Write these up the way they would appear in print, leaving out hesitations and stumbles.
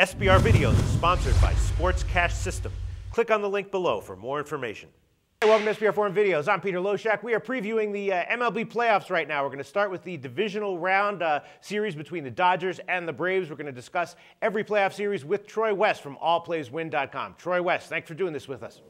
SBR Videos is sponsored by Sports Cash System. Click on the link below for more information. Hey, welcome to SBRForum Videos. I'm Peter Loshak. We are previewing the MLB playoffs right now. We're going to start with the divisional round series between the Dodgers and the Braves. We're going to discuss every playoff series with Troy West from allplayswin.com. Troy West, thanks for doing this with us.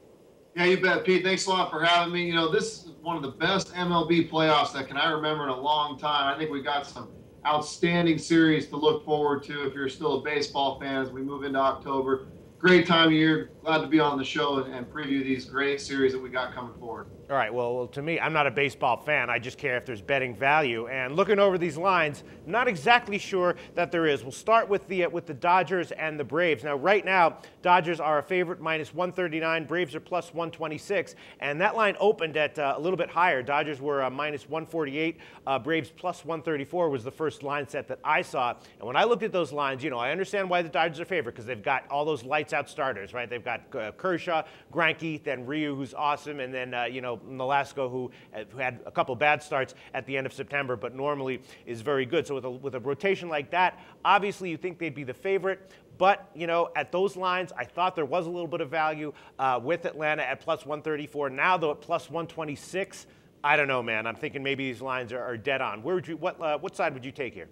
Yeah, you bet, Pete. Thanks a lot for having me. You know, this is one of the best MLB playoffs that I remember in a long time. I think we got some outstanding series to look forward to if you're still a baseball fan as we move into October. Great time of year. Glad to be on the show and preview these great series that we got coming forward. All right, well, to me, I'm not a baseball fan. I just care if there's betting value. And looking over these lines, not exactly sure that there is. We'll start with the Dodgers and the Braves. Now, right now, Dodgers are a favorite, minus 139. Braves are plus 126. And that line opened at a little bit higher. Dodgers were minus 148. Braves plus 134 was the first line set that I saw. And when I looked at those lines, you know, I understand why the Dodgers are favorite because they've got all those lights-out starters, right? They've got Kershaw, Greinke, then Ryu, who's awesome, and then, Nolasco, who had a couple bad starts at the end of September, but normally is very good. So with a rotation like that, obviously you think they'd be the favorite. But, you know, at those lines, I thought there was a little bit of value with Atlanta at plus 134. Now, though, at plus 126, I don't know, man. I'm thinking maybe these lines are dead on. What side would you take here?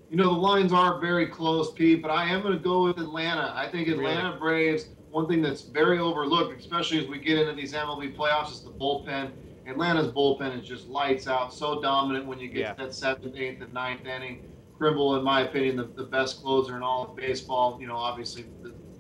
You know, the lines are very close, Pete, but I am going to go with Atlanta. I think Atlanta Braves, one thing that's very overlooked, especially as we get into these MLB playoffs, is the bullpen. Atlanta's bullpen is just lights out, so dominant when you get to that 7th, 8th, and 9th inning. Krimble, in my opinion, the best closer in all of baseball, you know, obviously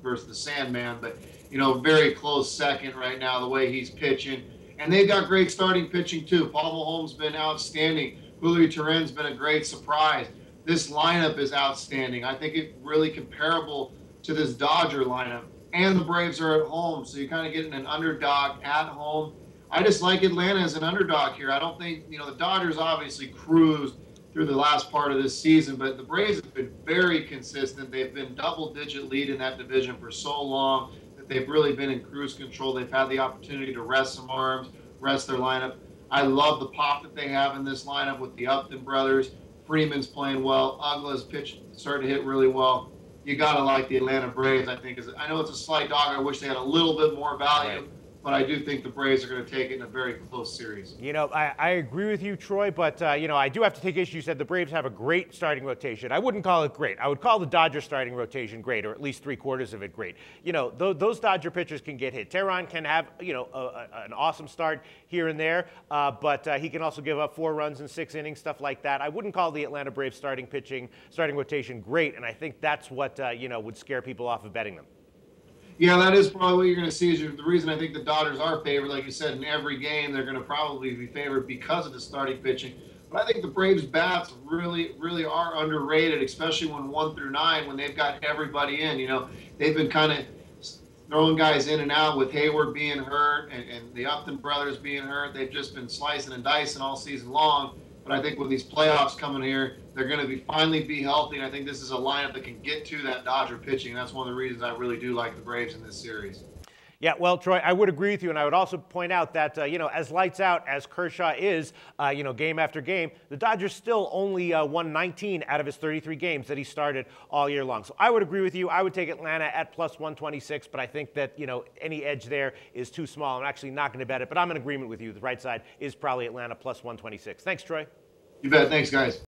versus the Sandman, but, you know, very close second right now, the way he's pitching. And they've got great starting pitching, too. Paul Mahomes been outstanding. Julio Teheran's been a great surprise. This lineup is outstanding. I think it's really comparable to this Dodger lineup. And the Braves are at home, so you're kind of getting an underdog at home. I just like Atlanta as an underdog here. I don't think, you know, the Dodgers obviously cruised through the last part of this season, but the Braves have been very consistent. They've been double-digit lead in that division for so long that they've really been in cruise control. They've had the opportunity to rest some arms, rest their lineup. I love the pop that they have in this lineup with the Upton brothers. Freeman's playing well. Uggla's pitch starting to hit really well. You got to like the Atlanta Braves, I think. I know it's a slight dog. I wish they had a little bit more value, but I do think the Braves are going to take it in a very close series. You know, I agree with you, Troy, but, you know, I do have to take issue. You said the Braves have a great starting rotation. I wouldn't call it great. I would call the Dodgers starting rotation great, or at least 3/4 of it great. You know, those Dodger pitchers can get hit. Teheran can have, you know, an awesome start here and there, but he can also give up 4 runs in 6 innings, stuff like that. I wouldn't call the Atlanta Braves starting rotation great, and I think that's what, you know, would scare people off of betting them. Yeah, that is probably what you're going to see. Is the reason I think the Dodgers are favored. Like you said, in every game, they're going to probably be favored because of the starting pitching. But I think the Braves' bats really, really are underrated, especially when 1 through 9, when they've got everybody in. You know, they've been kind of throwing guys in and out with Hayward being hurt and the Upton brothers being hurt. They've just been slicing and dicing all season long. But I think with these playoffs coming here, they're going to finally be healthy. And I think this is a lineup that can get to that Dodger pitching. And that's one of the reasons I really do like the Braves in this series. Yeah, well, Troy, I would agree with you, and I would also point out that, you know, as lights out as Kershaw is, you know, game after game, the Dodgers still only won 19 out of his 33 games that he started all year long. So I would agree with you. I would take Atlanta at plus 126, but I think that, you know, any edge there is too small. I'm actually not going to bet it, but I'm in agreement with you. The right side is probably Atlanta plus 126. Thanks, Troy. You bet. Thanks, guys.